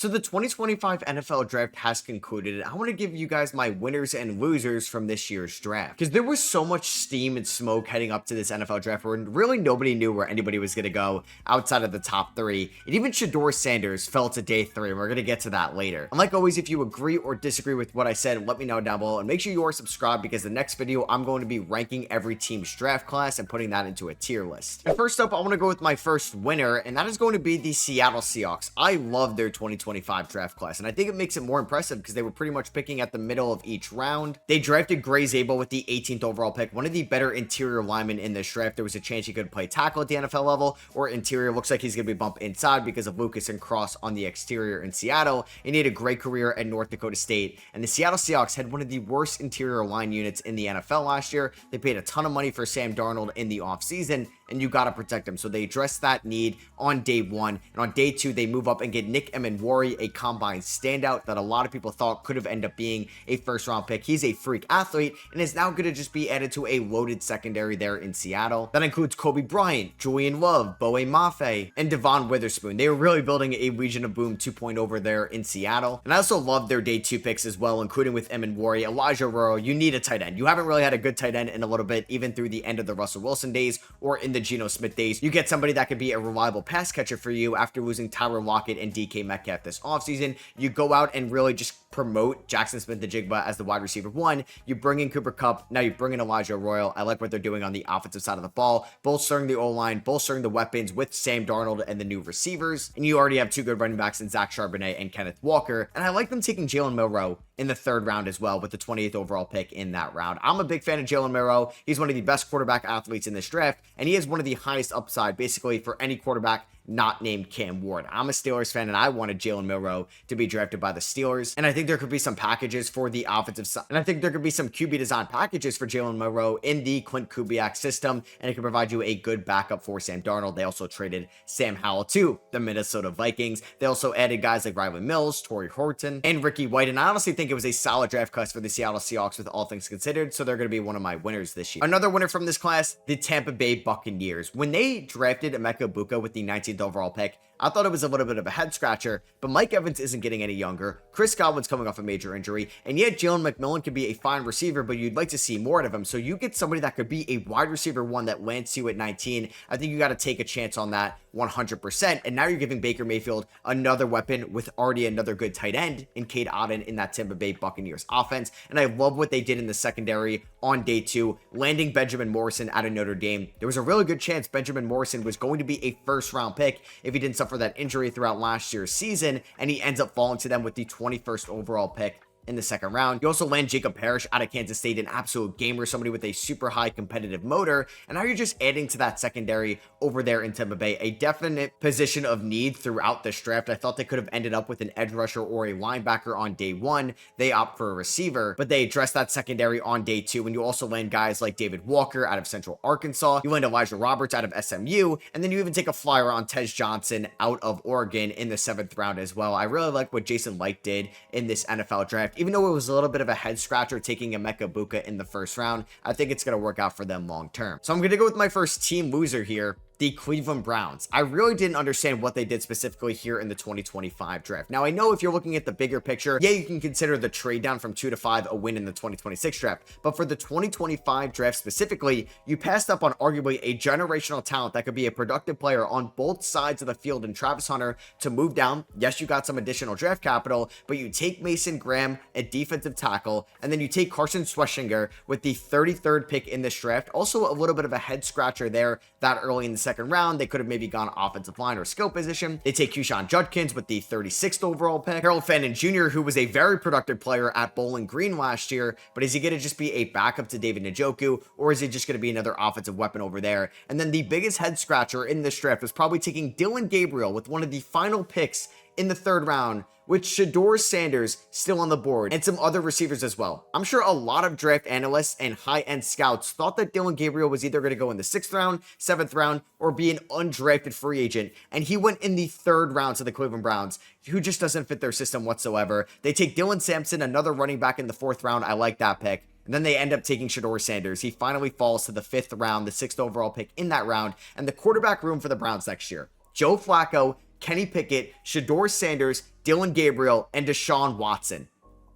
So the 2025 NFL draft has concluded. I want to give you guys my winners and losers from this year's draft because there was so much steam and smoke heading up to this NFL draft where really nobody knew where anybody was going to go outside of the top three. And even Shador Sanders fell to day three, and we're going to get to that later. And like always, if you agree or disagree with what I said, let me know down below, and make sure you are subscribed because the next video I'm going to be ranking every team's draft class and putting that into a tier list. And first up, I want to go with my first winner, and that is going to be the Seattle Seahawks. I love their 2025 draft class, and I think it makes it more impressive because they were pretty much picking at the middle of each round. They drafted Gray Zabel with the 18th overall pick, one of the better interior linemen in this draft. There was a chance he could play tackle at the NFL level or interior. Looks like he's going to be bumped inside because of Lucas and Cross on the exterior in Seattle, and he had a great career at North Dakota State. And the Seattle Seahawks had one of the worst interior line units in the NFL last year. They paid a ton of money for Sam Darnold in the offseason, and you got to protect him. So they addressed that need on day one. And on day two, they move up and get Nick Emenwari, a combine standout that a lot of people thought could have ended up being a first round pick. He's a freak athlete and is now going to just be added to a loaded secondary there in Seattle. That includes Kobe Bryant, Julian Love, Boe Mafe, and Devon Witherspoon. They were really building a Legion of Boom 2.0 over there in Seattle. And I also love their day two picks as well, including with Emenwari, Elijah Royal. You need a tight end. You haven't really had a good tight end in a little bit, even through the end of the Russell Wilson days or in the Geno Smith days. You get somebody that could be a reliable pass catcher for you after losing Tyler Lockett and DK Metcalf this offseason. You go out and really just promote Jackson Smith-Njigba as the wide receiver one. You bring in Cooper Kupp. Now you bring in Elijah Royal. I like what they're doing on the offensive side of the ball, bolstering the O-line, bolstering the weapons with Sam Darnold and the new receivers. And you already have two good running backs in Zach Charbonnet and Kenneth Walker. And I like them taking Jalen Milroe in the third round as well with the 28th overall pick in that round. I'm a big fan of Jalen Milroe. He's one of the best quarterback athletes in this draft, and he has one of the highest upside basically for any quarterback not named Cam Ward. I'm a Steelers fan, and I wanted Jalen Milroe to be drafted by the Steelers. And I think there could be some packages for the offensive side. And I think there could be some QB design packages for Jalen Milroe in the Clint Kubiak system, and it can provide you a good backup for Sam Darnold. They also traded Sam Howell to the Minnesota Vikings. They also added guys like Riley Mills, Torrey Horton, and Ricky White. And I honestly think it was a solid draft class for the Seattle Seahawks with all things considered, so they're going to be one of my winners this year. Another winner from this class, the Tampa Bay Buccaneers. When they drafted Emeka Egbuka with the 19th overall pick, I thought it was a little bit of a head scratcher, but Mike Evans isn't getting any younger. Chris Godwin's coming off a major injury, and yet Jalen McMillan could be a fine receiver, but you'd like to see more out of him. So you get somebody that could be a wide receiver one that lands you at 19. I think you got to take a chance on that 100%. And now you're giving Baker Mayfield another weapon with already another good tight end in Cade Otton in that Tampa Bay Buccaneers offense. And I love what they did in the secondary on day two, landing Benjamin Morrison out of Notre Dame. There was a really good chance Benjamin Morrison was going to be a first round pick if he didn't suffer that injury throughout last year's season, and he ends up falling to them with the 21st overall pick in the second round. You also land Jacob Parrish out of Kansas State, an absolute gamer, somebody with a super high competitive motor, and now you're just adding to that secondary over there in Tampa Bay, a definite position of need throughout this draft. I thought they could have ended up with an edge rusher or a linebacker on day one. They opt for a receiver, but they address that secondary on day two, and you also land guys like David Walker out of Central Arkansas. You land Elijah Roberts out of SMU, and then you even take a flyer on Tez Johnson out of Oregon in the 7th round as well. I really like what Jason Licht did in this NFL draft. Even though it was a little bit of a head scratcher taking Emeka Egbuka in the first round, I think it's going to work out for them long term. So I'm going to go with my first team loser here, the Cleveland Browns. I really didn't understand what they did specifically here in the 2025 draft. Now, I know if you're looking at the bigger picture, yeah, you can consider the trade down from 2 to 5 a win in the 2026 draft. But for the 2025 draft specifically, you passed up on arguably a generational talent that could be a productive player on both sides of the field in Travis Hunter to move down. Yes, you got some additional draft capital, but you take Mason Graham at defensive tackle, and then you take Carson Schweschinger with the 33rd pick in this draft. Also a little bit of a head scratcher there that early in the second round. They could have maybe gone offensive line or skill position. They take Keyshawn Judkins with the 36th overall pick. Harold Fannin Jr., who was a very productive player at Bowling Green last year, but is he going to just be a backup to David Njoku, or is he just going to be another offensive weapon over there? And then the biggest head scratcher in this draft was probably taking Dylan Gabriel with one of the final picks in the 3rd round, with Shador Sanders still on the board and some other receivers as well. I'm sure a lot of draft analysts and high-end scouts thought that Dylan Gabriel was either going to go in the 6th round, 7th round, or be an undrafted free agent, and he went in the 3rd round to the Cleveland Browns, who just doesn't fit their system whatsoever. They take Dylan Sampson, another running back, in the 4th round. I like that pick. And then they end up taking Shador Sanders. He finally falls to the 5th round, the 6th overall pick in that round, and the quarterback room for the Browns next year: Joe Flacco, Kenny Pickett, Shedeur Sanders, Dylan Gabriel, and Deshaun Watson.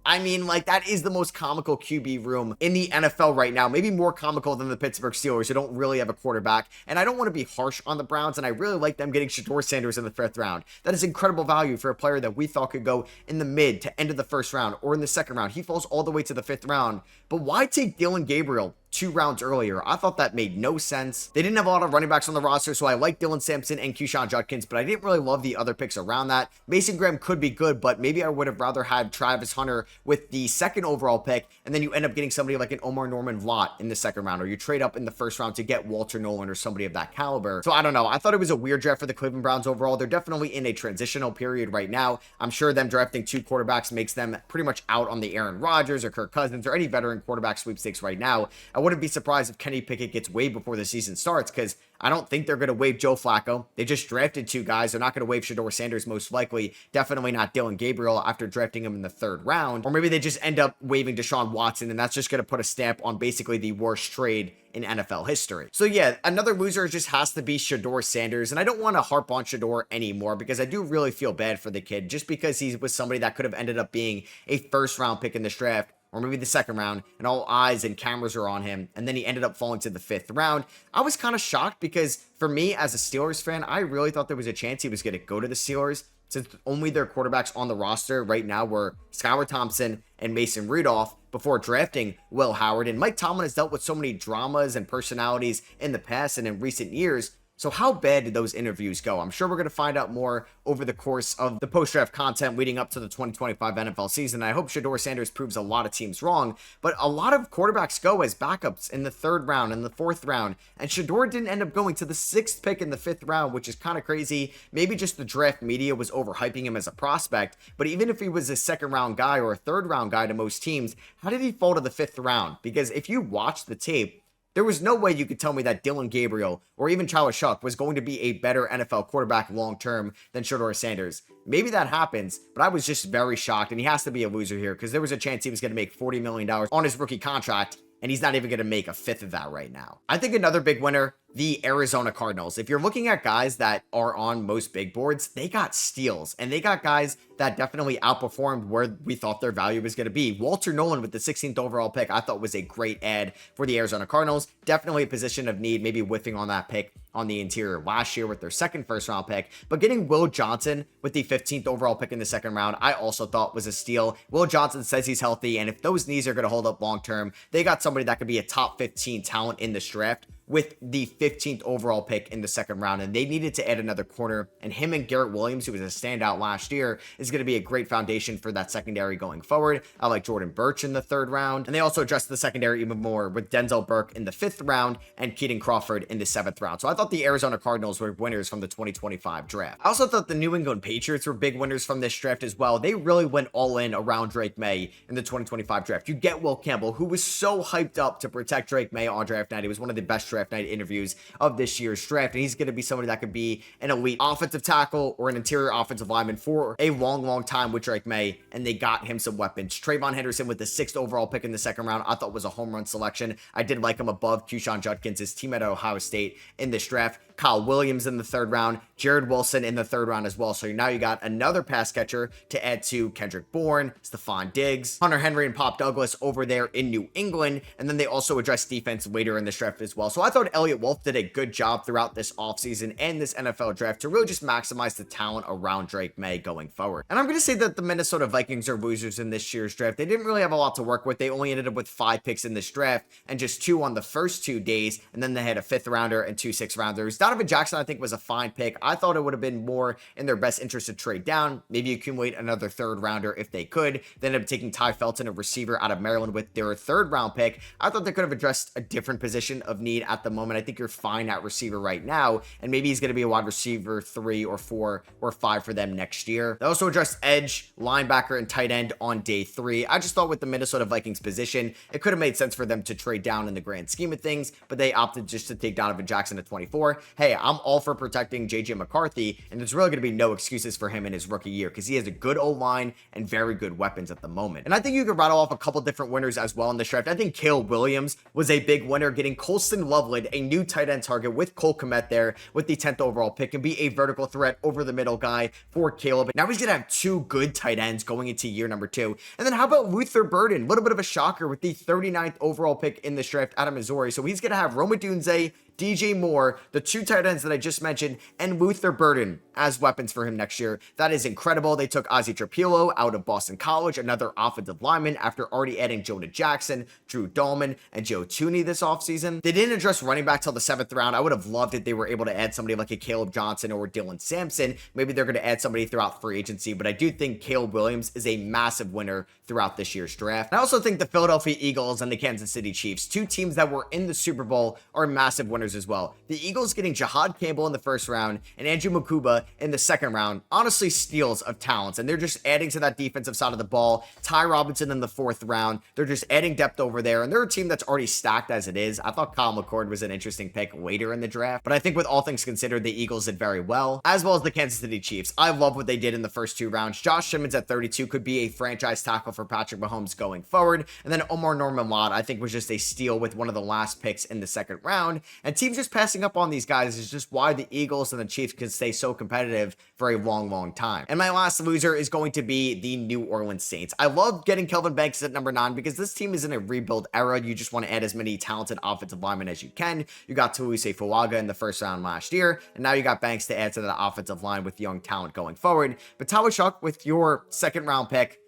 I mean, like, that is the most comical QB room in the NFL right now. Maybe more comical than the Pittsburgh Steelers, who don't really have a quarterback. And I don't want to be harsh on the Browns, and I really like them getting Shedeur Sanders in the 5th round. That is incredible value for a player that we thought could go in the mid to end of the 1st round or in the 2nd round. He falls all the way to the 5th round. But why take Dylan Gabriel 2 rounds earlier? I thought that made no sense. They didn't have a lot of running backs on the roster, so I like Dylan Sampson and Keyshawn Judkins, but I didn't really love the other picks around that. Mason Graham could be good, but maybe I would have rather had Travis Hunter with the 2nd overall pick, and then you end up getting somebody like an Omar Norman Vlot in the 2nd round, or you trade up in the 1st round to get Walter Nolan or somebody of that caliber. So I don't know. I thought it was a weird draft for the Cleveland Browns overall. They're definitely in a transitional period right now. I'm sure them drafting 2 quarterbacks makes them pretty much out on the Aaron Rodgers or Kirk Cousins or any veteran quarterback sweepstakes right now. I wouldn't be surprised if Kenny Pickett gets waived before the season starts, because I don't think they're going to waive Joe Flacco. They just drafted 2 guys. They're not going to waive Shedeur Sanders, most likely. Definitely not Dylan Gabriel after drafting him in the 3rd round. Or maybe they just end up waiving Deshaun Watson, and that's just going to put a stamp on basically the worst trade in NFL history. So yeah, another loser just has to be Shedeur Sanders, and I don't want to harp on Shedeur anymore because I do really feel bad for the kid, just because he was somebody that could have ended up being a 1st round pick in this draft, or maybe the 2nd round, and all eyes and cameras are on him, and then he ended up falling to the 5th round. I was kind of shocked because for me as a Steelers fan, I really thought there was a chance he was going to go to the Steelers, since only their quarterbacks on the roster right now were Skylar Thompson and Mason Rudolph before drafting Will Howard. And Mike Tomlin has dealt with so many dramas and personalities in the past and in recent years. So how bad did those interviews go? I'm sure we're going to find out more over the course of the post-draft content leading up to the 2025 NFL season. I hope Shedeur Sanders proves a lot of teams wrong, but a lot of quarterbacks go as backups in the 3rd round and the 4th round, and Shedeur didn't end up going to the 6th pick in the 5th round, which is kind of crazy. Maybe just the draft media was overhyping him as a prospect, but even if he was a 2nd round guy or a 3rd round guy to most teams, how did he fall to the 5th round? Because if you watch the tape, there was no way you could tell me that Dylan Gabriel or even Charles Shuck was going to be a better NFL quarterback long-term than Shedeur Sanders. Maybe that happens, but I was just very shocked, and he has to be a loser here because there was a chance he was going to make $40 million on his rookie contract, and he's not even going to make a 5th of that right now. I think another big winner, the Arizona Cardinals. If you're looking at guys that are on most big boards, they got steals, and they got guys that definitely outperformed where we thought their value was going to be. Walter Nolan with the 16th overall pick, I thought was a great add for the Arizona Cardinals. Definitely a position of need, maybe whiffing on that pick on the interior last year with their 2nd 1st round pick, but getting Will Johnson with the 15th overall pick in the 2nd round, I also thought was a steal. Will Johnson says he's healthy, and if those knees are going to hold up long term, they got somebody that could be a top 15 talent in this draft with the 15th overall pick in the 2nd round, and they needed to add another corner, and him and Garrett Williams, who was a standout last year, is going to be a great foundation for that secondary going forward. I like Jordan Birch in the 3rd round, and they also addressed the secondary even more with Denzel Burke in the 5th round and Keaton Crawford in the 7th round. So I thought the Arizona Cardinals were winners from the 2025 draft. I also thought the New England Patriots were big winners from this draft as well. They really went all in around Drake May in the 2025 draft. You get Will Campbell, who was so hyped up to protect Drake May on draft night. He was one of the best draft night interviews of this year's draft, and he's going to be somebody that could be an elite offensive tackle or an interior offensive lineman for a long time with Drake May, and they got him some weapons. Trayvon Henderson with the 6th overall pick in the 2nd round, I thought was a home run selection. I did like him above Keyshawn Judkins, his teammate at Ohio State, in this draft. Kyle Williams in the 3rd round, Jared Wilson in the 3rd round as well. So now you got another pass catcher to add to Kendrick Bourne, Stephon Diggs, Hunter Henry, and Pop Douglas over there in New England. And then they also addressed defense later in this draft as well. So I thought Elliott Wolf did a good job throughout this offseason and this NFL draft to really just maximize the talent around Drake May going forward. And I'm going to say that the Minnesota Vikings are losers in this year's draft. They didn't really have a lot to work with. They only ended up with 5 picks in this draft and just 2 on the first 2 days. And then they had a 5th rounder and 2 6th rounders. Donovan Jackson, I think, was a fine pick. I thought it would have been more in their best interest to trade down, maybe accumulate another 3rd rounder if they could. They ended up taking Ty Felton, a receiver out of Maryland, with their 3rd round pick. I thought they could have addressed a different position of need at the moment. I think you're fine at receiver right now, and maybe he's going to be a wide receiver 3 or 4 or 5 for them next year. They also addressed edge, linebacker, and tight end on day 3. I just thought with the Minnesota Vikings position, it could have made sense for them to trade down in the grand scheme of things, but they opted just to take Donovan Jackson at 24. hey, I'm all for protecting JJ McCarthy, and there's really going to be no excuses for him in his rookie year because he has a good O-line and very good weapons at the moment. And I think you could rattle off a couple different winners as well in this draft. I think Caleb Williams was a big winner, getting Colston Loveland, a new tight end target with Cole Kmet there with the 10th overall pick, and be a vertical threat over the middle guy for Caleb. Now he's going to have two good tight ends going into year number 2. And then how about Luther Burden? A little bit of a shocker with the 39th overall pick in this draft out of Missouri. So he's going to have Rome Odunze, DJ Moore, the two tight ends that I just mentioned, and Luther Burden as weapons for him next year. That is incredible. They took Ozzie Trapilo out of Boston College, another offensive lineman, after already adding Jonah Jackson, Drew Dahlman, and Joe Tooney this offseason. They didn't address running back till the 7th round. I would have loved if they were able to add somebody like a Caleb Johnson or Dylan Sampson. Maybe they're going to add somebody throughout free agency, but I do think Caleb Williams is a massive winner throughout this year's draft. I also think the Philadelphia Eagles and the Kansas City Chiefs, two teams that were in the Super Bowl, are massive winners as well. The Eagles getting Jahad Campbell in the 1st round and Andrew Mukuba in the 2nd round, honestly steals of talents, and they're just adding to that defensive side of the ball. Ty Robinson in the 4th round, they're just adding depth over there, and they're a team that's already stacked as it is. I thought Kyle McCord was an interesting pick later in the draft, but I think with all things considered, the Eagles did very well, as well as the Kansas City Chiefs. I love what they did in the first 2 rounds. Josh Simmons at 32 could be a franchise tackle for Patrick Mahomes going forward, and then Omar Norman-Lott I think was just a steal with one of the last picks in the 2nd round, and teams just passing up on these guys is just why the Eagles and the Chiefs can stay so competitive for a long time. And my last loser is going to be the New Orleans Saints. I love getting Kelvin Banks at number 9 because this team is in a rebuild era. You just want to add as many talented offensive linemen as you can. You got Tuise Fuaga in the 1st round last year, and now you got Banks to add to the offensive line with young talent going forward. But Tyler Shuck with your 2nd round pick,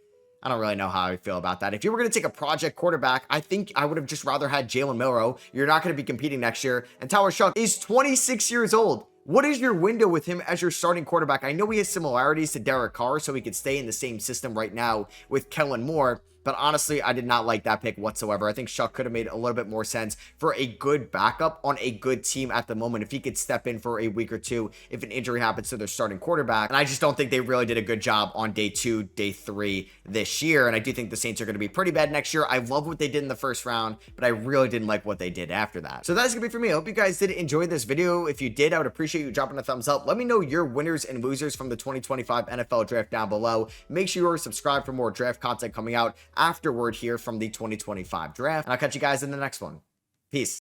I don't really know how I feel about that. If you were going to take a project quarterback, I think I would have just rather had Jalen Milroe. You're not going to be competing next year. And Tyler Shuck is 26 years old. What is your window with him as your starting quarterback? I know he has similarities to Derek Carr, so he could stay in the same system right now with Kellen Moore. But honestly, I did not like that pick whatsoever. I think Shuck could have made a little bit more sense for a good backup on a good team at the moment. If he could step in for a week or 2, if an injury happens to their starting quarterback. And I just don't think they really did a good job on day 2, day 3 this year. And I do think the Saints are going to be pretty bad next year. I love what they did in the 1st round, but I really didn't like what they did after that. So that's going to be for me. I hope you guys did enjoy this video. If you did, I would appreciate you dropping a thumbs up. Let me know your winners and losers from the 2025 NFL draft down below. Make sure you're subscribed for more draft content coming out afterward here from the 2025 draft. And I'll catch you guys in the next one. Peace.